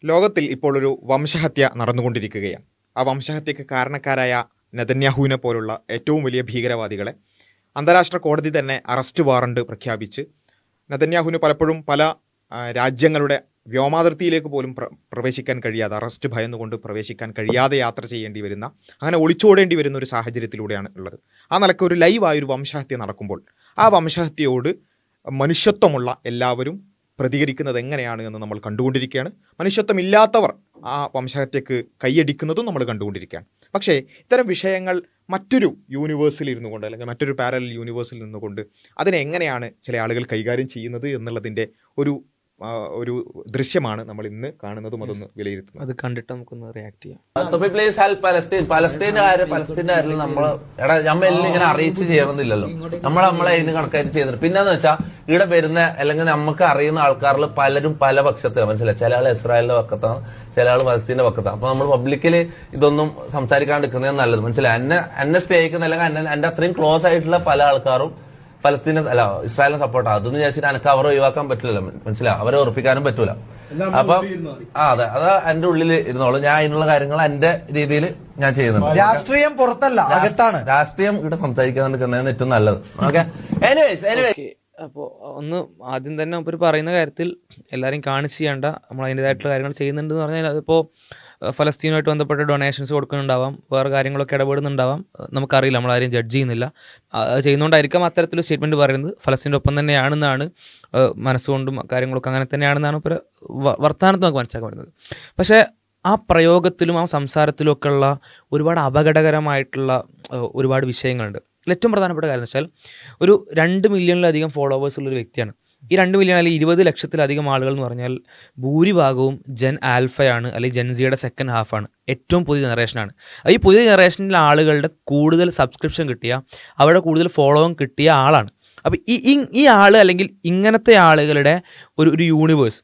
ലോകത്തിൽ ഇപ്പോൾ ഒരു വംശഹത്യ നടന്നുകൊണ്ടിരിക്കുകയാണ്. ആ വംശഹത്യക്ക് കാരണക്കാരായ നെതന്യാഹുവിനെ പോലുള്ള ഏറ്റവും വലിയ ഭീകരവാദികളെ അന്താരാഷ്ട്ര കോടതി തന്നെ അറസ്റ്റ് വാറണ്ട് പ്രഖ്യാപിച്ച് നെതന്യാഹുവിന് പലപ്പോഴും പല രാജ്യങ്ങളുടെ വ്യോമാതിർത്തിയിലേക്ക് പോലും പ്രവേശിക്കാൻ കഴിയാതെ, അറസ്റ്റ് ഭയന്നുകൊണ്ട് പ്രവേശിക്കാൻ കഴിയാതെ യാത്ര ചെയ്യേണ്ടി വരുന്ന, അങ്ങനെ ഒളിച്ചോടേണ്ടി വരുന്ന ഒരു സാഹചര്യത്തിലൂടെയാണ് ഉള്ളത്. ആ നിലയ്ക്ക് ഒരു ലൈവായൊരു വംശഹത്യ നടക്കുമ്പോൾ ആ വംശഹത്യയോട് മനുഷ്യത്വമുള്ള എല്ലാവരും പ്രതികരിക്കുന്നത് എങ്ങനെയാണ് എന്ന് നമ്മൾ കണ്ടുകൊണ്ടിരിക്കുകയാണ്. മനുഷ്യത്വമില്ലാത്തവർ ആ വംശഹത്യക്ക് കൈയടിക്കുന്നതും നമ്മൾ കണ്ടുകൊണ്ടിരിക്കുകയാണ്. പക്ഷേ ഇത്തരം വിഷയങ്ങൾ മറ്റൊരു യൂണിവേഴ്സിൽ ഇരുന്നു കൊണ്ട്, അല്ലെങ്കിൽ മറ്റൊരു പാരലൽ യൂണിവേഴ്സിൽ നിന്നുകൊണ്ട് അതിനെ എങ്ങനെയാണ് ചില ആളുകൾ കൈകാര്യം ചെയ്യുന്നത് എന്നുള്ളതിൻ്റെ ഒരു ദൃശ്യമാണ് നമ്മൾ ഇന്ന് കാണുന്നതും അതൊന്ന് വിലയിരുത്തുന്നത്. അത് കണ്ടിട്ട് നമുക്കൊന്ന് റിയാക്ട് ചെയ്യാം. പലസ്തീൻകാരിൽ നമ്മൾ ഇങ്ങനെ അറിയിച്ച് ചെയ്യണമെന്നില്ലല്ലോ. നമ്മളെ അതിന് കണക്കായിട്ട് ചെയ്യുന്നുണ്ട്. പിന്നെന്ന് വെച്ചാൽ ഇവിടെ വരുന്ന അല്ലെങ്കിൽ നമുക്ക് അറിയുന്ന ആൾക്കാരിൽ പലരും പല പക്ഷത്തിലാണ്. മനസ്സിലായി, ചില ആൾ ഇസ്രായേലിന്റെ പക്കത്താണ്, ചില ആൾ പലസ്തീന്റെ പക്കത്താണ്. അപ്പൊ നമ്മൾ പബ്ലിക്കലി ഇതൊന്നും സംസാരിക്കാണ്ടിരിക്കുന്നത് നല്ലത്. മനസ്സിലായി, എന്നെ സ്നേഹിക്കുന്ന അല്ലെങ്കിൽ എന്റെ അത്രയും ക്ലോസ് ആയിട്ടുള്ള പല ആൾക്കാരും പലസ്തീനെ ഇസ്രായേലിനെ സപ്പോർട്ടാണ്. അതൊന്നും വിചാരിച്ചിട്ട് എനിക്ക് അവരെ ഒഴിവാക്കാൻ പറ്റില്ലല്ലോ. മനസ്സിലാവും, അവരെ ഉറപ്പിക്കാനും പറ്റൂല. അപ്പം അതെ, അത് എന്റെ ഉള്ളിൽ ഇരുന്നോളൂ. ഞാൻ അതിനുള്ള കാര്യങ്ങൾ എന്റെ രീതിയിൽ ഞാൻ ചെയ്യുന്നുണ്ട്. രാഷ്ട്രീയം പുറത്തല്ല, അകത്താണ്. രാഷ്ട്രീയം ഇവിടെ സംസാരിക്കാതിരിക്കുന്നതാണ് ഏറ്റവും നല്ലത്. ഓക്കെ, അപ്പോൾ ഒന്ന് ആദ്യം തന്നെ അവർ പറയുന്ന കാര്യത്തിൽ എല്ലാവരെയും കാണിച്ച് ചെയ്യേണ്ട, നമ്മൾ അതിൻ്റെതായിട്ടുള്ള കാര്യങ്ങൾ ചെയ്യുന്നുണ്ടെന്ന് പറഞ്ഞാൽ അതിപ്പോൾ ഫലസ്തീനുമായിട്ട് ബന്ധപ്പെട്ട ഡൊണേഷൻസ് കൊടുക്കുന്നുണ്ടാവാം, വേറെ കാര്യങ്ങളൊക്കെ ഇടപെടുന്നുണ്ടാവാം, നമുക്കറിയില്ല, നമ്മളാരെയും ജഡ്ജ് ചെയ്യുന്നില്ല. അത് ചെയ്യുന്നതുകൊണ്ടായിരിക്കാം അത്തരത്തിലൊരു സ്റ്റേറ്റ്മെൻറ്റ് പറയുന്നത്. ഫലസ്തീൻ്റെ ഒപ്പം തന്നെയാണെന്നാണ്, മനസ്സുകൊണ്ടും കാര്യങ്ങളൊക്കെ അങ്ങനെ തന്നെയാണെന്നാണ് ഇപ്പോൾ വർത്തമാനത്ത് നമുക്ക് മനസ്സിലാക്കാൻ പറ്റുന്നത്. പക്ഷേ ആ പ്രയോഗത്തിലും ആ സംസാരത്തിലും ഒക്കെ ഉള്ള ഒരുപാട് അപകടകരമായിട്ടുള്ള ഒരുപാട് വിഷയങ്ങളുണ്ട്. ഏറ്റവും പ്രധാനപ്പെട്ട കാര്യം എന്ന് വെച്ചാൽ, ഒരു 2 മില്യണിലധികം ഫോളോവേഴ്സ് ഉള്ളൊരു വ്യക്തിയാണ്. ഈ 2 മില്യൺ അല്ലെങ്കിൽ 20 ലക്ഷത്തിലധികം ആളുകൾ എന്ന് പറഞ്ഞാൽ ഭൂരിഭാഗവും ജെൻ ആൽഫയാണ്, അല്ലെങ്കിൽ ജെൻസിയുടെ സെക്കൻഡ് ഹാഫാണ്, ഏറ്റവും പുതിയ ജനറേഷനാണ്. ഈ പുതിയ ജനറേഷനിലെ ആളുകളുടെ കൂടുതൽ സബ്സ്ക്രിപ്ഷൻ കിട്ടിയ, അവരുടെ കൂടുതൽ ഫോളോവിങ് കിട്ടിയ ആളാണ്. അപ്പോൾ ഈ ആൾ, അല്ലെങ്കിൽ ഇങ്ങനത്തെ ആളുകളുടെ ഒരു യൂണിവേഴ്സ്,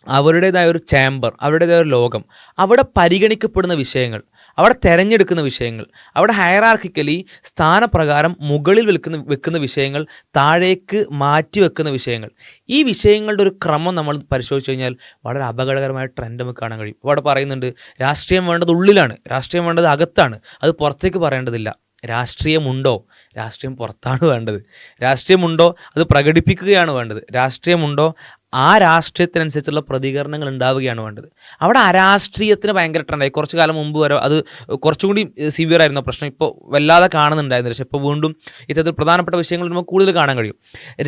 അവരുടേതായ ഒരു ചേംബർ, അവരുടേതായ ഒരു ലോകം, അവിടെ പരിഗണിക്കപ്പെടുന്ന വിഷയങ്ങൾ, അവിടെ തിരഞ്ഞെടുക്കുന്ന വിഷയങ്ങൾ, അവിടെ ഹയറാർക്കിക്കലി സ്ഥാനപ്രകാരം മുകളിൽ വെക്കുന്ന വിഷയങ്ങൾ, താഴേക്ക് മാറ്റി വെക്കുന്ന വിഷയങ്ങൾ, ഈ വിഷയങ്ങളുടെ ഒരു ക്രമം നമ്മൾ പരിശോധിച്ച് കഴിഞ്ഞാൽ വളരെ അപകടകരമായ ട്രെൻഡ് നമുക്ക് കാണാൻ കഴിയും. അവിടെ പറയുന്നുണ്ട്, രാഷ്ട്രീയം വേണ്ടത് ഉള്ളിലാണ്, രാഷ്ട്രീയം വേണ്ടത് അകത്താണ്, അത് പുറത്തേക്ക് പറയേണ്ടതില്ല. രാഷ്ട്രീയമുണ്ടോ? രാഷ്ട്രീയം പുറത്താണ് വേണ്ടത്. രാഷ്ട്രീയമുണ്ടോ? അത് പ്രകടിപ്പിക്കുകയാണ് വേണ്ടത്. രാഷ്ട്രീയമുണ്ടോ? ആ രാഷ്ട്രീയത്തിനനുസരിച്ചുള്ള പ്രതികരണങ്ങൾ ഉണ്ടാവുകയാണ് വേണ്ടത്. അവിടെ അരാഷ്ട്രീയത്തിന് ഭയങ്കര ട്രെൻഡായി. കുറച്ച് കാലം മുമ്പ് വരെ അത് കുറച്ചും കൂടി സിവിയർ ആയിരുന്ന പ്രശ്നം ഇപ്പോൾ വല്ലാതെ കാണുന്നുണ്ടായിരുന്നില്ല. പക്ഷേ ഇപ്പോൾ വീണ്ടും ഇത്തരത്തിൽ പ്രധാനപ്പെട്ട വിഷയങ്ങൾ നമുക്ക് കൂടുതൽ കാണാൻ കഴിയും.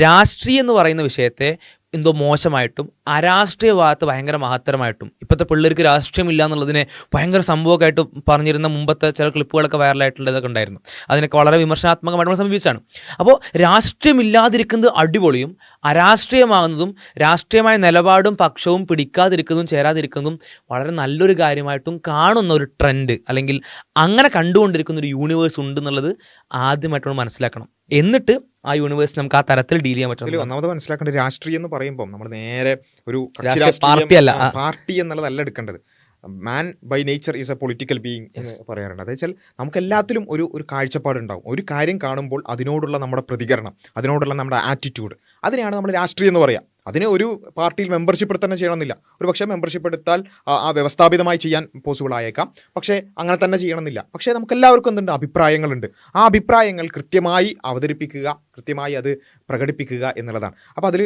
രാഷ്ട്രീയം എന്ന് പറയുന്ന വിഷയത്തെ എന്തോ മോശമായിട്ടും അരാഷ്ട്രീയവാദത്തെ ഭയങ്കര മഹത്തരമായിട്ടും, ഇപ്പോഴത്തെ പിള്ളേർക്ക് രാഷ്ട്രീയമില്ല എന്നുള്ളതിനെ ഭയങ്കര സംഭവമായിട്ട് പറഞ്ഞിരുന്ന മുമ്പത്തെ ചില ക്ലിപ്പുകളൊക്കെ വൈറലായിട്ടുള്ളതൊക്കെ ഉണ്ടായിരുന്നു. അതിനൊക്കെ വളരെ വിമർശനാത്മകമായിട്ട് നമ്മൾ സമീപിച്ചാണ്. അപ്പോൾ രാഷ്ട്രീയമില്ലാതിരിക്കുന്നത് അടിപൊളിയും, അരാഷ്ട്രീയമാകുന്നതും, രാഷ്ട്രീയമായ നിലപാടും പക്ഷവും പിടിക്കാതിരിക്കുന്നതും ചേരാതിരിക്കുന്നതും വളരെ നല്ലൊരു കാര്യമായിട്ടും കാണുന്ന ഒരു ട്രെൻഡ്, അല്ലെങ്കിൽ അങ്ങനെ കണ്ടുകൊണ്ടിരിക്കുന്ന ഒരു യൂണിവേഴ്സ് ഉണ്ടെന്നുള്ളത് ആദ്യമായിട്ടാണ് മനസ്സിലാക്കണം. എന്നിട്ട് ആ യൂണിവേഴ്സ് നമുക്ക് ആ തരത്തിൽ ഡീൽ ചെയ്യാൻ പറ്റും. ഒന്നാമത് മനസ്സിലാക്കേണ്ടത്, രാഷ്ട്രീയം എന്ന് പറയുമ്പോൾ നമ്മൾ നേരെ ഒരു പാർട്ടി എന്നുള്ളതല്ല എടുക്കേണ്ടത്. Man by nature is a political being എന്ന് പറയാറുണ്ട്. അതെന്ന് വെച്ചാൽ നമുക്ക് എല്ലാത്തിലും ഒരു കാഴ്ചപ്പാടുണ്ടാവും. ഒരു കാര്യം കാണുമ്പോൾ അതിനോടുള്ള നമ്മുടെ പ്രതികരണം, അതിനോടുള്ള നമ്മുടെ ആറ്റിറ്റ്യൂഡ്, അതിനെയാണ് നമ്മൾ രാഷ്ട്രീയം എന്ന് പറയുക. അതിന് ഒരു പാർട്ടിയിൽ മെമ്പർഷിപ്പ് തന്നെ ചെയ്യണമെന്നില്ല. ഒരു പക്ഷേ മെമ്പർഷിപ്പ് എടുത്താൽ ആ വ്യവസ്ഥാപിതമായി ചെയ്യാൻ പോസിബിൾ ആയേക്കാം, പക്ഷേ അങ്ങനെ തന്നെ ചെയ്യണമെന്നില്ല. പക്ഷേ നമുക്കെല്ലാവർക്കും എന്തുണ്ട്? അഭിപ്രായങ്ങളുണ്ട്. ആ അഭിപ്രായങ്ങൾ കൃത്യമായി അവതരിപ്പിക്കുക, കൃത്യമായി അത് പ്രകടിപ്പിക്കുക എന്നുള്ളതാണ്. അപ്പോൾ അതിൽ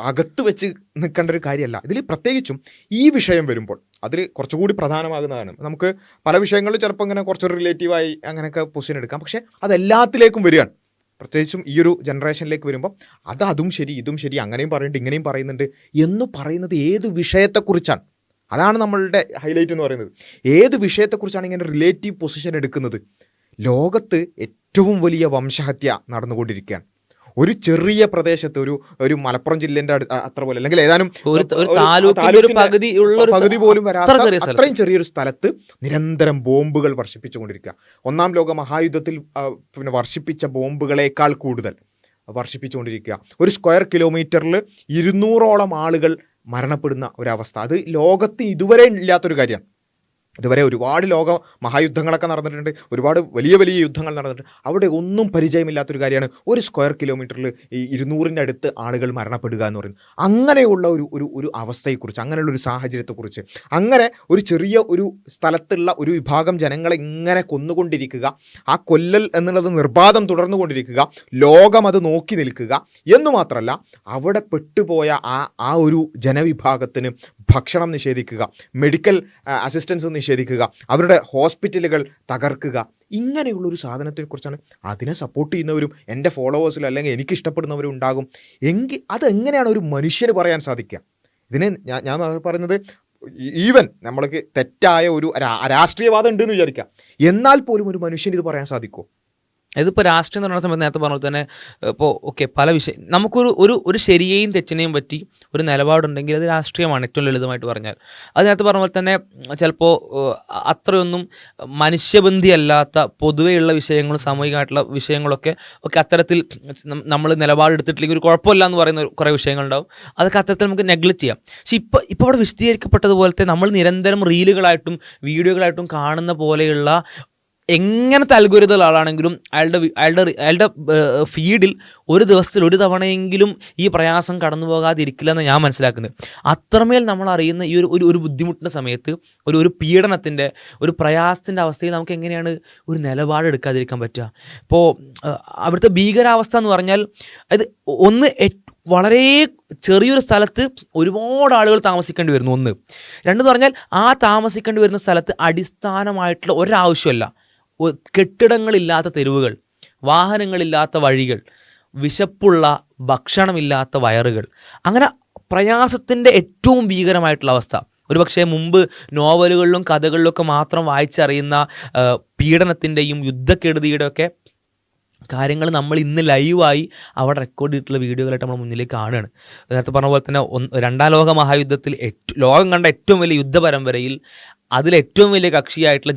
അകത്ത് വെച്ച് നിൽക്കേണ്ട ഒരു കാര്യമല്ല. ഇതിൽ പ്രത്യേകിച്ചും ഈ വിഷയം വരുമ്പോൾ അതിൽ കുറച്ചുകൂടി പ്രധാനമാകുന്നതാണ്. നമുക്ക് പല വിഷയങ്ങളിലും ചിലപ്പോൾ ഇങ്ങനെ കുറച്ചൊരു റിലേറ്റീവായി അങ്ങനെയൊക്കെ പൊസിഷൻ എടുക്കാം. പക്ഷേ അതെല്ലാത്തിലേക്കും വരികയാണ്. പ്രത്യേകിച്ചും ഈ ഒരു ജനറേഷനിലേക്ക് വരുമ്പോൾ അതും ശരി, ഇതും ശരി, അങ്ങനെയും പറയുന്നുണ്ട്, ഇങ്ങനെയും പറയുന്നുണ്ട് എന്ന് പറയുന്നത് ഏത് വിഷയത്തെക്കുറിച്ചാണ്? അതാണ് നമ്മളുടെ ഹൈലൈറ്റ് എന്ന് പറയുന്നത്. ഏത് വിഷയത്തെക്കുറിച്ചാണ് ഇങ്ങനെ റിലേറ്റീവ് പൊസിഷൻ എടുക്കുന്നത്? ലോകത്ത് ഏറ്റവും വലിയ വംശഹത്യ നടന്നുകൊണ്ടിരിക്കുകയാണ്. ഒരു ചെറിയ പ്രദേശത്ത്, ഒരു മലപ്പുറം ജില്ലേൻ്റെ അത്ര പോലെ, അല്ലെങ്കിൽ ഏതാനും പകുതി പോലും വരാത്ത അത്രയും ചെറിയൊരു സ്ഥലത്ത് നിരന്തരം ബോംബുകൾ വർഷിപ്പിച്ചുകൊണ്ടിരിക്കുക. 1-ാം ലോക മഹായുദ്ധത്തിൽ വർഷിപ്പിച്ച ബോംബുകളേക്കാൾ കൂടുതൽ വർഷിപ്പിച്ചുകൊണ്ടിരിക്കുക. ഒരു സ്ക്വയർ കിലോമീറ്ററിൽ 200ഓളം ആളുകൾ മരണപ്പെടുന്ന ഒരവസ്ഥ. അത് ലോകത്ത് ഇതുവരെ ഇല്ലാത്തൊരു കാര്യമാണ്. ഇതുവരെ ഒരുപാട് ലോക മഹായുദ്ധങ്ങളൊക്കെ നടന്നിട്ടുണ്ട്, ഒരുപാട് വലിയ വലിയ യുദ്ധങ്ങൾ നടന്നിട്ടുണ്ട്. അവിടെ ഒന്നും പരിചയമില്ലാത്തൊരു കാര്യമാണ് ഒരു സ്ക്വയർ കിലോമീറ്ററിൽ ഈ 200-ൻ്റെ അടുത്ത് ആളുകൾ മരണപ്പെടുക എന്ന് പറയുന്നത്. അങ്ങനെയുള്ള ഒരു അവസ്ഥയെക്കുറിച്ച്, അങ്ങനെയുള്ള ഒരു സാഹചര്യത്തെക്കുറിച്ച്, അങ്ങനെ ഒരു ചെറിയ ഒരു സ്ഥലത്തുള്ള ഒരു വിഭാഗം ജനങ്ങളെ ഇങ്ങനെ കൊന്നുകൊണ്ടിരിക്കുക, ആ കൊല്ലൽ എന്നുള്ളത് നിർബാധം തുടർന്നുകൊണ്ടിരിക്കുക, ലോകം അത് നോക്കി നിൽക്കുക എന്ന് മാത്രമല്ല അവിടെ പെട്ടുപോയ ആ ഒരു ജനവിഭാഗത്തിന് ഭക്ഷണം നിഷേധിക്കുക, മെഡിക്കൽ അസിസ്റ്റൻസ് നിഷേധിക്കുക, അവരുടെ ഹോസ്പിറ്റലുകൾ തകർക്കുക. ഇങ്ങനെയുള്ളൊരു സാധനത്തെക്കുറിച്ചാണ്. അതിനെ സപ്പോർട്ട് ചെയ്യുന്നവരും എൻ്റെ ഫോളോവേഴ്സിലും അല്ലെങ്കിൽ എനിക്ക് ഇഷ്ടപ്പെടുന്നവരും ഉണ്ടാകും. അതെങ്ങനെയാണ് ഒരു മനുഷ്യന് പറയാൻ സാധിക്കുക? ഇതിന് ഞാൻ പറയുന്നത്, ഈവൻ നമ്മൾക്ക് തെറ്റായ ഒരു രാഷ്ട്രീയവാദം ഉണ്ടെന്ന് വിചാരിക്കാം, എന്നാൽ പോലും ഒരു മനുഷ്യന് ഇത് പറയാൻ സാധിക്കുമോ? ഇതിപ്പോൾ രാഷ്ട്രീയം എന്ന് പറയുന്ന സമയത്ത് നേരത്തെ പറഞ്ഞ പോലെ തന്നെ ഇപ്പോൾ പല വിഷയം നമുക്കൊരു ശരിയെയും തെറ്റിനെയും പറ്റി ഒരു നിലപാടുണ്ടെങ്കിൽ അത് രാഷ്ട്രീയമാണ്, ഏറ്റവും ലളിതമായിട്ട് പറഞ്ഞാൽ. അത് നേരത്തെ പറഞ്ഞ പോലെ തന്നെ ചിലപ്പോൾ അത്രയൊന്നും മനുഷ്യബന്ധിയല്ലാത്ത പൊതുവെയുള്ള വിഷയങ്ങളും സാമൂഹികമായിട്ടുള്ള വിഷയങ്ങളൊക്കെ അത്തരത്തിൽ നമ്മൾ നിലപാടെടുത്തിട്ടില്ലെങ്കിൽ ഒരു കുഴപ്പമില്ല എന്ന് പറയുന്ന കുറേ വിഷയങ്ങളുണ്ടാവും. അതൊക്കെ അത്തരത്തിൽ നമുക്ക് നെഗ്ലക്റ്റ് ചെയ്യാം. പക്ഷേ ഇപ്പോൾ അവിടെ വിശദീകരിക്കപ്പെട്ടതുപോലത്തെ നമ്മൾ നിരന്തരം റീലുകളായിട്ടും വീഡിയോകളായിട്ടും കാണുന്ന പോലെയുള്ള എങ്ങനത്തെ അൽഗോരിതം ആളാണെങ്കിലും അയാളുടെ ഫീഡിൽ ഒരു ദിവസത്തിൽ ഒരു തവണയെങ്കിലും ഈ പ്രയാസം കടന്നു പോകാതിരിക്കില്ല എന്ന് ഞാൻ മനസ്സിലാക്കുന്നത്. അത്രമേൽ നമ്മൾ അറിയുന്ന ഈ ഒരു ബുദ്ധിമുട്ടിൻ്റെ സമയത്ത് ഒരു പീഡനത്തിൻ്റെ ഒരു പ്രയാസത്തിൻ്റെ അവസ്ഥയിൽ നമുക്ക് എങ്ങനെയാണ് ഒരു നിലപാടെടുക്കാതിരിക്കാൻ പറ്റുക? ഇപ്പോൾ അവിടുത്തെ ഭീകരാവസ്ഥ എന്ന് പറഞ്ഞാൽ അത് വളരെ ചെറിയൊരു സ്ഥലത്ത് ഒരുപാട് ആളുകൾ താമസിക്കേണ്ടി വരുന്നു. ഒന്ന്. രണ്ടെന്ന് പറഞ്ഞാൽ ആ താമസിക്കേണ്ടി വരുന്ന സ്ഥലത്ത് അടിസ്ഥാനമായിട്ടുള്ള ഒരാവശ്യമല്ല, കെട്ടിടങ്ങളില്ലാത്ത തെരുവുകൾ, വാഹനങ്ങളില്ലാത്ത വഴികൾ, വിശപ്പുള്ള ഭക്ഷണമില്ലാത്ത വയറുകൾ, അങ്ങനെ പ്രയാസത്തിൻ്റെ ഏറ്റവും ഭീകരമായിട്ടുള്ള അവസ്ഥ. ഒരുപക്ഷെ മുമ്പ് നോവലുകളിലും കഥകളിലൊക്കെ മാത്രം വായിച്ചറിയുന്ന പീഡനത്തിൻ്റെയും യുദ്ധക്കെടുതിയുടെയൊക്കെ കാര്യങ്ങൾ നമ്മൾ ഇന്ന് ലൈവായി അവിടെ റെക്കോർഡ് ചെയ്തിട്ടുള്ള വീഡിയോകളായിട്ട് നമ്മൾ മുന്നിലേക്ക് കാണുകയാണ്. നേരത്തെ പറഞ്ഞ പോലെ തന്നെ രണ്ടാം ലോക മഹായുദ്ധത്തിൽ ലോകം കണ്ട ഏറ്റവും വലിയ യുദ്ധപരമ്പരയിൽ അതിലേറ്റവും വലിയ കക്ഷിയായിട്ടുള്ള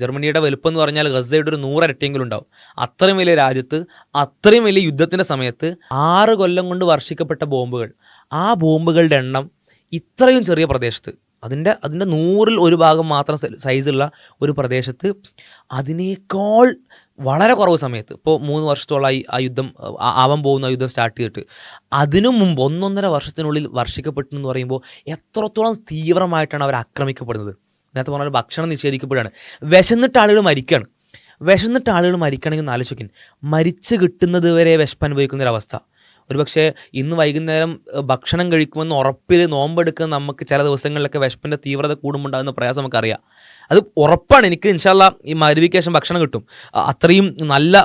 ജർമ്മനിയുടെ വലുപ്പം എന്ന് പറഞ്ഞാൽ ഗസയുടെ ഒരു 100 ഇരട്ടിയെങ്കിലും ഉണ്ടാവും. അത്രയും വലിയ രാജ്യത്ത് അത്രയും വലിയ യുദ്ധത്തിൻ്റെ സമയത്ത് 6 കൊല്ലം കൊണ്ട് വർഷിക്കപ്പെട്ട ബോംബുകൾ, ആ ബോംബുകളുടെ എണ്ണം ഇത്രയും ചെറിയ പ്രദേശത്ത്, അതിൻ്റെ 100-ൽ 1 ഭാഗം മാത്രം സൈസുള്ള ഒരു പ്രദേശത്ത് അതിനേക്കാൾ വളരെ കുറവ് സമയത്ത്, ഇപ്പോൾ 3 വർഷത്തോളമായി ആ യുദ്ധം ആവാൻ പോകുന്ന യുദ്ധം സ്റ്റാർട്ട് ചെയ്തിട്ട് അതിനു മുമ്പ് 1.5 വർഷത്തിനുള്ളിൽ വർഷിക്കപ്പെട്ടു എന്ന് പറയുമ്പോൾ എത്രത്തോളം തീവ്രമായിട്ടാണ് അവർ ആക്രമിക്കപ്പെടുന്നത്. നേരത്തെ പറഞ്ഞാൽ ഭക്ഷണം നിഷേധിക്കപ്പെടുകയാണ്, വിശന്നിട്ട് ആളുകൾ മരിക്കുകയാണെങ്കിൽ ഒന്ന് ആലോചിക്കും, മരിച്ചു കിട്ടുന്നത് വരെ വിശപ്പ് അനുഭവിക്കുന്നൊരവസ്ഥ. ഒരുപക്ഷെ ഇന്ന് വൈകുന്നേരം ഭക്ഷണം കഴിക്കുമെന്ന് ഉറപ്പിൽ നോമ്പെടുക്കുന്ന നമുക്ക് ചില ദിവസങ്ങളിലൊക്കെ വിശപ്പിൻ്റെ തീവ്രത കൂടുമ്പോണ്ടാകുന്ന പ്രയാസം നമുക്കറിയാം. അത് ഉറപ്പാണ്. എനിക്ക് ഇൻഷാല്ലാ ഈ മഗ്‌രിബിക്ക് ശേഷം ഭക്ഷണം കിട്ടും, അത്രയും നല്ല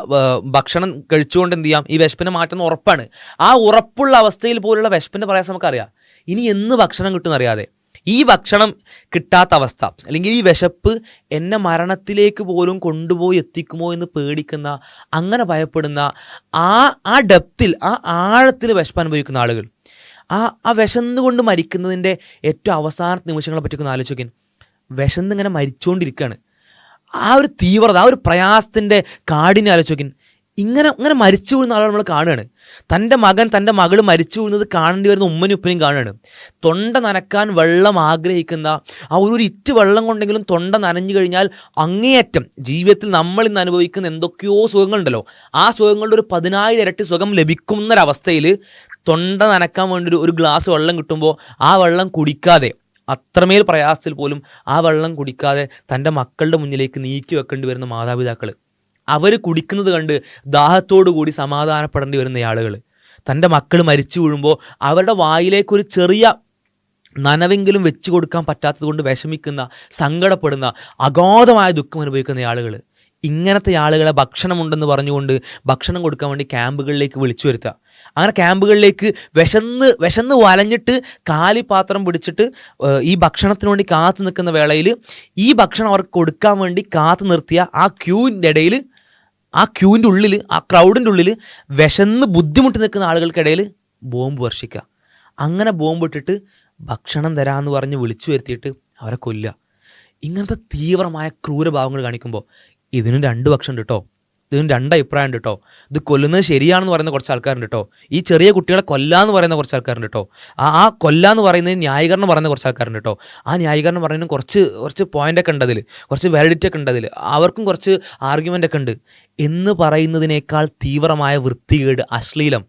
ഭക്ഷണം കഴിച്ചുകൊണ്ട് എന്ത് ചെയ്യാം, ഈ വിശപ്പിനെ മാറ്റുന്ന ഉറപ്പാണ്. ആ ഉറപ്പുള്ള അവസ്ഥയിൽ പോലുള്ള വിശപ്പിൻ്റെ പ്രയാസം നമുക്കറിയാം. ഇനി എന്ന് ഭക്ഷണം കിട്ടുമെന്ന് അറിയാതെ ഈ ഭക്ഷണം കിട്ടാത്ത അവസ്ഥ, അല്ലെങ്കിൽ ഈ വിശപ്പ് എന്നെ മരണത്തിലേക്ക് പോലും കൊണ്ടുപോയി എത്തിക്കുമോ എന്ന് പേടിക്കുന്ന, അങ്ങനെ ഭയപ്പെടുന്ന, ആ ഡെപ്തിൽ, ആ ആഴത്തിൽ വിശപ്പ് അനുഭവിക്കുന്ന ആളുകൾ, ആ വിശന്നുകൊണ്ട് മരിക്കുന്നതിൻ്റെ ഏറ്റവും അവസാന നിമിഷങ്ങളെ പറ്റിയൊക്കെ ആലോചിക്കാൻ, വിശന്നിങ്ങനെ മരിച്ചുകൊണ്ടിരിക്കുകയാണ്. ആ ഒരു തീവ്രത, ആ ഒരു പ്രയാസത്തിൻ്റെ കാഠിന്യം ആലോചിക്കാൻ, ഇങ്ങനെ മരിച്ചു വീഴുന്ന ആളുകൾ നമ്മൾ കാണുകയാണ്. തൻ്റെ മകൾ മരിച്ചു വീഴുന്നത് കാണേണ്ടി വരുന്ന ഉമ്മനും ഉപ്പനും കാണുകയാണ്. തൊണ്ട നനക്കാൻ വെള്ളം ആഗ്രഹിക്കുന്ന, ആ ഒരു ഇറ്റ് വെള്ളം കൊണ്ടെങ്കിലും തൊണ്ട നനഞ്ഞു കഴിഞ്ഞാൽ അങ്ങേയറ്റം ജീവിതത്തിൽ നമ്മൾ ഇന്ന് അനുഭവിക്കുന്ന എന്തൊക്കെയോ സുഖങ്ങളുണ്ടല്ലോ, ആ സുഖങ്ങളുടെ ഒരു 10,000 ഇരട്ടി സുഖം ലഭിക്കുന്നൊരവസ്ഥയിൽ തൊണ്ട നനക്കാൻ വേണ്ടി ഒരു ഗ്ലാസ് വെള്ളം കിട്ടുമ്പോൾ ആ വെള്ളം കുടിക്കാതെ, അത്രമേൽ പ്രയാസത്തിൽ പോലും ആ വെള്ളം കുടിക്കാതെ തൻ്റെ മക്കളുടെ മുന്നിലേക്ക് നീക്കി വെക്കേണ്ടി വരുന്ന മാതാപിതാക്കൾ, അവർ കുടിക്കുന്നത് കണ്ട് ദാഹത്തോടു കൂടി സമാധാനപ്പെടേണ്ടി വരുന്ന ആളുകൾ, തൻ്റെ മക്കൾ മരിച്ചു വീഴുമ്പോൾ അവരുടെ വായിലേക്കൊരു ചെറിയ നനവെങ്കിലും വെച്ച് കൊടുക്കാൻ പറ്റാത്തത് കൊണ്ട് വിഷമിക്കുന്ന, സങ്കടപ്പെടുന്ന, അഗാധമായ ദുഃഖം അനുഭവിക്കുന്ന ആളുകൾ, ഇങ്ങനത്തെ ആളുകളെ ഭക്ഷണമുണ്ടെന്ന് പറഞ്ഞുകൊണ്ട് ഭക്ഷണം കൊടുക്കാൻ വേണ്ടി ക്യാമ്പുകളിലേക്ക് വിളിച്ചു വരുത്തുക. അങ്ങനെ ക്യാമ്പുകളിലേക്ക് വിശന്ന് വലഞ്ഞിട്ട് കാലിപാത്രം പിടിച്ചിട്ട് ഈ ഭക്ഷണത്തിന് വേണ്ടി കാത്തു നിൽക്കുന്ന വേളയിൽ ഈ ഭക്ഷണം അവർക്ക് കൊടുക്കാൻ വേണ്ടി കാത്തു നിർത്തിയ ആ ക്യൂവിൻ്റെ ഇടയിൽ, ആ ക്യൂവിൻ്റെ ഉള്ളിൽ, ആ ക്രൗഡിൻ്റെ ഉള്ളിൽ വിശന്ന് ബുദ്ധിമുട്ടി നിൽക്കുന്ന ആളുകൾക്കിടയിൽ ബോംബ് വർഷിക്കുക. അങ്ങനെ ബോംബ് ഇട്ടിട്ട് ഭക്ഷണം തരാമെന്ന് പറഞ്ഞ് വിളിച്ചു വരുത്തിയിട്ട് അവരെ കൊല്ലുക. ഇങ്ങനത്തെ തീവ്രമായ ക്രൂരഭാവങ്ങൾ കാണിക്കുമ്പോൾ ഇതിനും 2 പക്ഷമുണ്ട് കേട്ടോ. ഇതിന് രണ്ട് അഭിപ്രായം ഉണ്ട് കേട്ടോ. ഇത് കൊല്ലുന്നത് ശരിയാണെന്ന് പറയുന്ന കുറച്ച് ആൾക്കാരുണ്ട് കേട്ടോ. ഈ ചെറിയ കുട്ടികളെ കൊല്ലാന്ന് പറയുന്ന കുറച്ച് ആൾക്കാരുണ്ട് കേട്ടോ. ആ കൊല്ലാന്ന് പറയുന്നത് ന്യായീകരണം പറയുന്ന കുറച്ച് ആൾക്കാരുണ്ട് കേട്ടോ. ആ ന്യായീകരണം പറയുന്നതിന് കുറച്ച് പോയിൻ്റൊക്കെ ഉണ്ട്, അതിൽ കുറച്ച് വാലിഡിറ്റി ഒക്കെ ഉണ്ട്, അതിൽ അവർക്കും കുറച്ച് ആർഗ്യുമെൻ്റ് ഒക്കെ ഉണ്ട്. എന്ന് പറയുന്നതിനേക്കാൾ തീവ്രമായ വൃത്തികേട്, അശ്ലീലം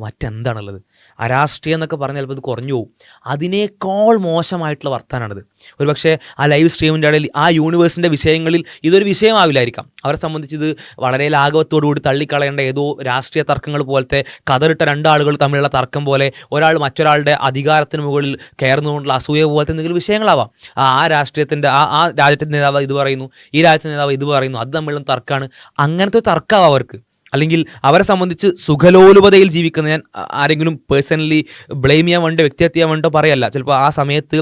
മറ്റെന്താണുള്ളത്? അരാഷ്ട്രീയം എന്നൊക്കെ പറഞ്ഞാൽ ചിലപ്പോൾ ഇത് കുറഞ്ഞു പോകും. അതിനേക്കാൾ മോശമായിട്ടുള്ള വർത്താനാണിത്. ഒരുപക്ഷെ ആ ലൈവ് സ്ട്രീമിൻ്റെ ഇടയിൽ ആ യൂണിവേഴ്സിൻ്റെ വിഷയങ്ങളിൽ ഇതൊരു വിഷയമാവില്ലായിരിക്കാം. അവരെ സംബന്ധിച്ച് ഇത് വളരെ ലാഘവത്തോടുകൂടി തള്ളിക്കളയേണ്ട ഏതോ രാഷ്ട്രീയ തർക്കങ്ങൾ പോലത്തെ, കതറിട്ട രണ്ടാളുകൾ തമ്മിലുള്ള തർക്കം പോലെ, ഒരാൾ മറ്റൊരാളുടെ അധികാരത്തിന് മുകളിൽ കയറുന്നതുകൊണ്ടുള്ള അസൂയ പോലത്തെ എന്തെങ്കിലും വിഷയങ്ങളാവാം. ആ രാഷ്ട്രീയത്തിൻ്റെ ആ രാജ്യത്തിൻ്റെ നേതാവ് ഇത് പറയുന്നു, ഈ രാജ്യത്തിൻ്റെ നേതാവ് ഇത് പറയുന്നു, അത് തമ്മിലുള്ള തർക്കമാണ്. അങ്ങനത്തെ ഒരു തർക്കമാവാം അവർക്ക്. അല്ലെങ്കിൽ അവരെ സംബന്ധിച്ച് സുഖലോലുപതയിൽ ജീവിക്കുന്ന, ഞാൻ ആരെങ്കിലും പേഴ്സണലി ബ്ലെയിം ചെയ്യാൻ വേണ്ടോ വ്യക്തിഹത്യ ചെയ്യാൻ വേണ്ടോ പറയല്ല, ചിലപ്പോൾ ആ സമയത്ത്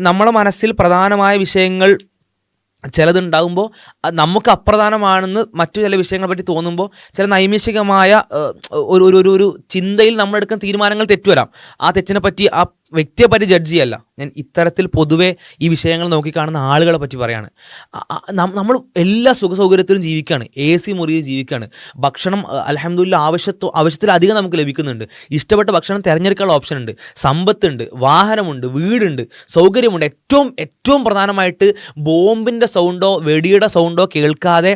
നമ്മളെ മനസ്സിൽ പ്രധാനമായ വിഷയങ്ങൾ ചിലതുണ്ടാകുമ്പോൾ നമുക്ക് അപ്രധാനമാണെന്ന് മറ്റു ചില വിഷയങ്ങളെ പറ്റി തോന്നുമ്പോൾ ചില നൈമിഷികമായ ഒരു ചിന്തയിൽ നമ്മളെടുക്കുന്ന തീരുമാനങ്ങൾ തെറ്റുവരാം. ആ തെറ്റിനെ പറ്റി, ആ വ്യക്തിയെ പറ്റി ജഡ്ജ് ചെയ്യല്ല ഞാൻ. ഇത്തരത്തിൽ പൊതുവെ ഈ വിഷയങ്ങൾ നോക്കിക്കാണുന്ന ആളുകളെ പറ്റി പറയാണ്. നമ്മൾ എല്ലാ സുഖ സൗകര്യത്തിലും ജീവിക്കുകയാണ്, AC മുറിയിൽ ജീവിക്കുകയാണ്. ഭക്ഷണം അൽഹംദുലില്ലാ ആവശ്യത്തിലധികം നമുക്ക് ലഭിക്കുന്നുണ്ട്. ഇഷ്ടപ്പെട്ട ഭക്ഷണം തിരഞ്ഞെടുക്കാനുള്ള ഓപ്ഷൻ ഉണ്ട്, സമ്പത്തുണ്ട്, വാഹനമുണ്ട്, വീടുണ്ട്, സൗകര്യമുണ്ട്. ഏറ്റവും പ്രധാനമായിട്ട് ബോംബിൻ്റെ സൗണ്ടോ വെടിയുടെ സൗണ്ടോ കേൾക്കാതെ,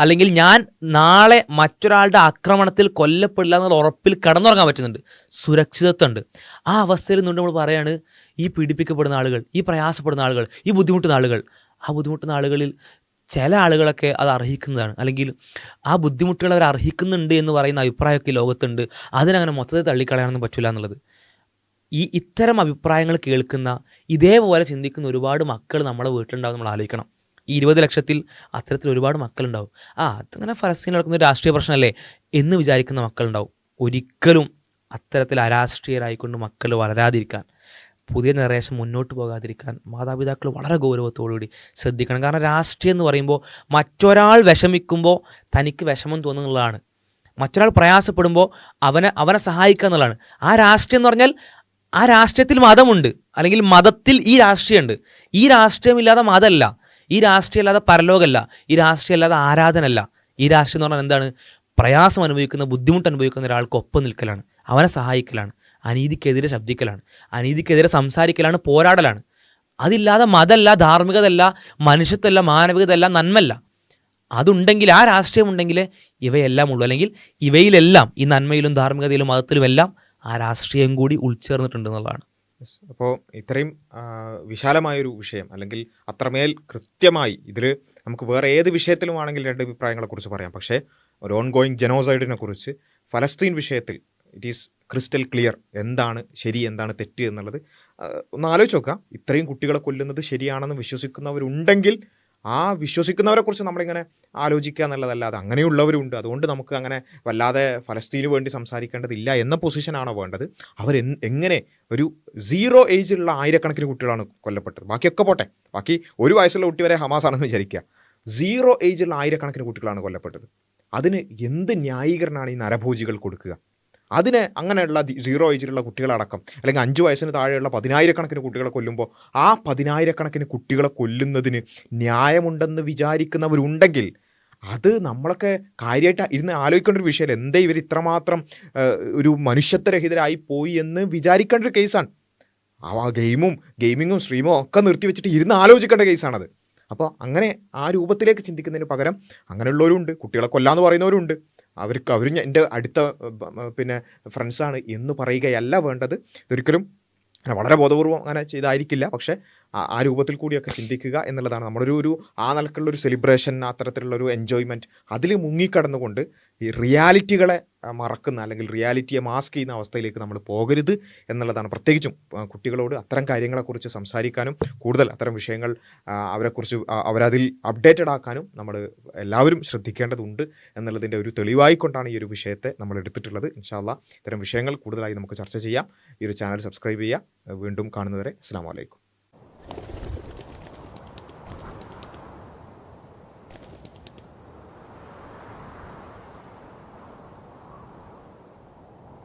അല്ലെങ്കിൽ ഞാൻ നാളെ മറ്റൊരാളുടെ ആക്രമണത്തിൽ കൊല്ലപ്പെടില്ല എന്നുള്ള ഉറപ്പിൽ കിടന്നുറങ്ങാൻ പറ്റുന്നുണ്ട്. സുരക്ഷിതത്വമുണ്ട്. ആ അവസ്ഥയിൽ നിന്നുകൊണ്ട് നമ്മൾ പറയാണ്, ഈ പീഡിപ്പിക്കപ്പെടുന്ന ആളുകൾ, ഈ പ്രയാസപ്പെടുന്ന ആളുകൾ, ഈ ബുദ്ധിമുട്ടുന്ന ആളുകൾ, ആ ബുദ്ധിമുട്ടുന്ന ആളുകളിൽ ചില ആളുകളൊക്കെ അത് അർഹിക്കുന്നതാണ്, അല്ലെങ്കിൽ ആ ബുദ്ധിമുട്ടുകൾ അവർ അർഹിക്കുന്നുണ്ട് എന്ന് പറയുന്ന അഭിപ്രായമൊക്കെ ലോകത്തുണ്ട്. അതിനങ്ങനെ മൊത്തത്തിൽ തള്ളിക്കളയാനൊന്നും പറ്റില്ല എന്നുള്ളത്. ഇത്തരം അഭിപ്രായങ്ങൾ കേൾക്കുന്ന, ഇതേപോലെ ചിന്തിക്കുന്ന ഒരുപാട് മക്കൾ നമ്മളെ വീട്ടിലുണ്ടാവും. നമ്മൾ ആലോചിക്കണം, ഈ 20 ലക്ഷത്തിൽ അത്തരത്തിൽ ഒരുപാട് മക്കളുണ്ടാവും. അതങ്ങനെ ഫലസ്തീനിൽ നടക്കുന്ന ഒരു രാഷ്ട്രീയ പ്രശ്നമല്ലേ എന്ന് വിചാരിക്കുന്ന മക്കളുണ്ടാവും. ഒരിക്കലും അത്തരത്തിൽ അരാഷ്ട്രീയരായിക്കൊണ്ട് മക്കൾ വളരാതിരിക്കാൻ, പുതിയ ജനറേഷൻ മുന്നോട്ട് പോകാതിരിക്കാൻ മാതാപിതാക്കൾ വളരെ ഗൗരവത്തോടുകൂടി ശ്രദ്ധിക്കണം. കാരണം രാഷ്ട്രീയം എന്ന് പറയുമ്പോൾ മറ്റൊരാൾ വിഷമിക്കുമ്പോൾ തനിക്ക് വിഷമം തോന്നുന്നതാണ്, മറ്റൊരാൾ പ്രയാസപ്പെടുമ്പോൾ അവനെ സഹായിക്കുക എന്നുള്ളതാണ്. ആ രാഷ്ട്രീയം എന്ന് പറഞ്ഞാൽ ആ രാഷ്ട്രീയത്തിൽ മതമുണ്ട്, അല്ലെങ്കിൽ മതത്തിൽ ഈ രാഷ്ട്രീയമുണ്ട്. ഈ രാഷ്ട്രീയമില്ലാതെ മതമല്ല, ഈ രാഷ്ട്രീയമില്ലാതെ പരലോകമല്ല, ഈ രാഷ്ട്രീയമില്ലാതെ ആരാധനല്ല. ഈ രാഷ്ട്രീയം എന്ന് പറഞ്ഞാൽ എന്താണ്? പ്രയാസം അനുഭവിക്കുന്ന, ബുദ്ധിമുട്ട് അനുഭവിക്കുന്ന ഒരാൾക്ക് ഒപ്പം നിൽക്കലാണ്, അവനെ സഹായിക്കലാണ്, അനീതിക്കെതിരെ ശബ്ദിക്കലാണ്, അനീതിക്കെതിരെ സംസാരിക്കലാണ്, പോരാടലാണ്. അതില്ലാതെ മതമല്ല, ധാർമ്മികതല്ല, മനുഷ്യത്വമല്ല, മാനവികതയല്ല, നന്മല്ല. അതുണ്ടെങ്കിൽ, ആ രാഷ്ട്രീയം ഉണ്ടെങ്കിൽ ഇവയെല്ലാം ഉള്ളൂ. അല്ലെങ്കിൽ ഇവയിലെല്ലാം, ഈ നന്മയിലും ധാർമ്മികതയിലും മതത്തിലും എല്ലാം ആ രാഷ്ട്രീയം കൂടി ഉൾച്ചേർന്നിട്ടുണ്ട് എന്നുള്ളതാണ്. അപ്പോൾ ഇത്രയും വിശാലമായൊരു വിഷയം, അല്ലെങ്കിൽ അത്രമേൽ കൃത്യമായി ഇതിൽ നമുക്ക് വേറെ ഏത് വിഷയത്തിലും ആണെങ്കിൽ രണ്ട് അഭിപ്രായങ്ങളെക്കുറിച്ച് പറയാം. പക്ഷേ ഒരു ഓൺഗോയിങ് ജനോസൈഡിനെ കുറിച്ച്, ഫലസ്തീൻ വിഷയത്തിൽ ഇറ്റ് ഈസ് ക്രിസ്റ്റൽ ക്ലിയർ എന്താണ് ശരി, എന്താണ് തെറ്റ് എന്നുള്ളത്. ഒന്ന് ആലോചിച്ച് നോക്കുക. ഇത്രയും കുട്ടികളെ കൊല്ലുന്നത് ശരിയാണെന്ന് വിശ്വസിക്കുന്നവരുണ്ടെങ്കിൽ ആ വിശ്വസിക്കുന്നവരെക്കുറിച്ച് നമ്മളിങ്ങനെ ആലോചിക്കുക എന്നുള്ളതല്ലാതെ അങ്ങനെയുള്ളവരുണ്ട്. അതുകൊണ്ട് നമുക്ക് അങ്ങനെ വല്ലാതെ ഫലസ്തീന് വേണ്ടി സംസാരിക്കേണ്ടതില്ല എന്ന പൊസിഷനാണോ വേണ്ടത്? എങ്ങനെ ഒരു 0 ഏജിലുള്ള ആയിരക്കണക്കിന് കുട്ടികളാണ് കൊല്ലപ്പെട്ടത്. ബാക്കിയൊക്കെ പോട്ടെ, ബാക്കി 1 വയസ്സുള്ള കുട്ടി വരെ ഹമാസാണെന്ന് വിചാരിക്കുക. 0 ഏജിലുള്ള ആയിരക്കണക്കിന് കുട്ടികളാണ് കൊല്ലപ്പെട്ടത്. അതിന് എന്ത് ന്യായീകരണമാണ് ഈ നരഭോജികൾ കൊടുക്കുക? അതിന് അങ്ങനെയുള്ള 0 ഏജിലുള്ള കുട്ടികളടക്കം, അല്ലെങ്കിൽ 5 വയസ്സിന് താഴെയുള്ള 10,000-കണക്കിന് കുട്ടികളെ കൊല്ലുമ്പോൾ ആ 10,000-കണക്കിന് കുട്ടികളെ കൊല്ലുന്നതിന് ന്യായമുണ്ടെന്ന് വിചാരിക്കുന്നവരുണ്ടെങ്കിൽ അത് നമ്മളൊക്കെ കാര്യമായിട്ട് ഇരുന്ന് ആലോചിക്കേണ്ട ഒരു വിഷയമല്ല. എന്താ ഇവർ ഇത്രമാത്രം ഒരു മനുഷ്യത്വരഹിതരായി പോയി എന്ന് വിചാരിക്കേണ്ട ഒരു കേസാണ്. ആ ഗെയിമിങ്ങും സ്ട്രീമും ഒക്കെ നിർത്തിവെച്ചിട്ട് ഇരുന്ന് ആലോചിക്കേണ്ട കേസാണത്. അപ്പോൾ അങ്ങനെ ആ രൂപത്തിലേക്ക് ചിന്തിക്കുന്നതിന് പകരം അങ്ങനെയുള്ളവരുണ്ട്, കുട്ടികളെ കൊല്ലാന്ന് പറയുന്നവരുണ്ട്. അവർ എൻ്റെ അടുത്ത ഫ്രണ്ട്സാണ് എന്ന് പറയുകയല്ല വേണ്ടത്. ഇതൊരിക്കലും വളരെ ബോധപൂർവം അങ്ങനെ ചെയ്തായിരിക്കില്ല. പക്ഷേ ആ രൂപത്തിൽ കൂടിയൊക്കെ ചിന്തിക്കുക എന്നുള്ളതാണ് നമ്മളൊരു ആ നിലക്കുള്ളൊരു സെലിബ്രേഷൻ, അത്തരത്തിലുള്ളൊരു എൻജോയ്മെൻറ്റ്, അതിൽ മുങ്ങിക്കടന്നുകൊണ്ട് ഈ റിയാലിറ്റികളെ മറക്കുന്ന, അല്ലെങ്കിൽ റിയാലിറ്റിയെ മാസ്ക് ചെയ്യുന്ന അവസ്ഥയിലേക്ക് നമ്മൾ പോകരുത് എന്നുള്ളതാണ്. പ്രത്യേകിച്ചും കുട്ടികളോട് അത്തരം കാര്യങ്ങളെക്കുറിച്ച് സംസാരിക്കാനും കൂടുതൽ അത്തരം വിഷയങ്ങൾ അവരെക്കുറിച്ച് അവരതിൽ അപ്ഡേറ്റഡ് ആക്കാനും നമ്മൾ എല്ലാവരും ശ്രദ്ധിക്കേണ്ടതുണ്ട് എന്നുള്ളതിൻ്റെ ഒരു തെളിവായിക്കൊണ്ടാണ് ഈ ഒരു വിഷയത്തെ നമ്മൾ എടുത്തിട്ടുള്ളത്. ഇൻഷാ അല്ലാഹ് ഇത്തരം വിഷയങ്ങൾ കൂടുതലായി നമുക്ക് ചർച്ച ചെയ്യാം. ഈ ഒരു ചാനൽ സബ്സ്ക്രൈബ് ചെയ്യുക. വീണ്ടും കാണുന്നവരെ അസ്സലാമു അലൈക്കും.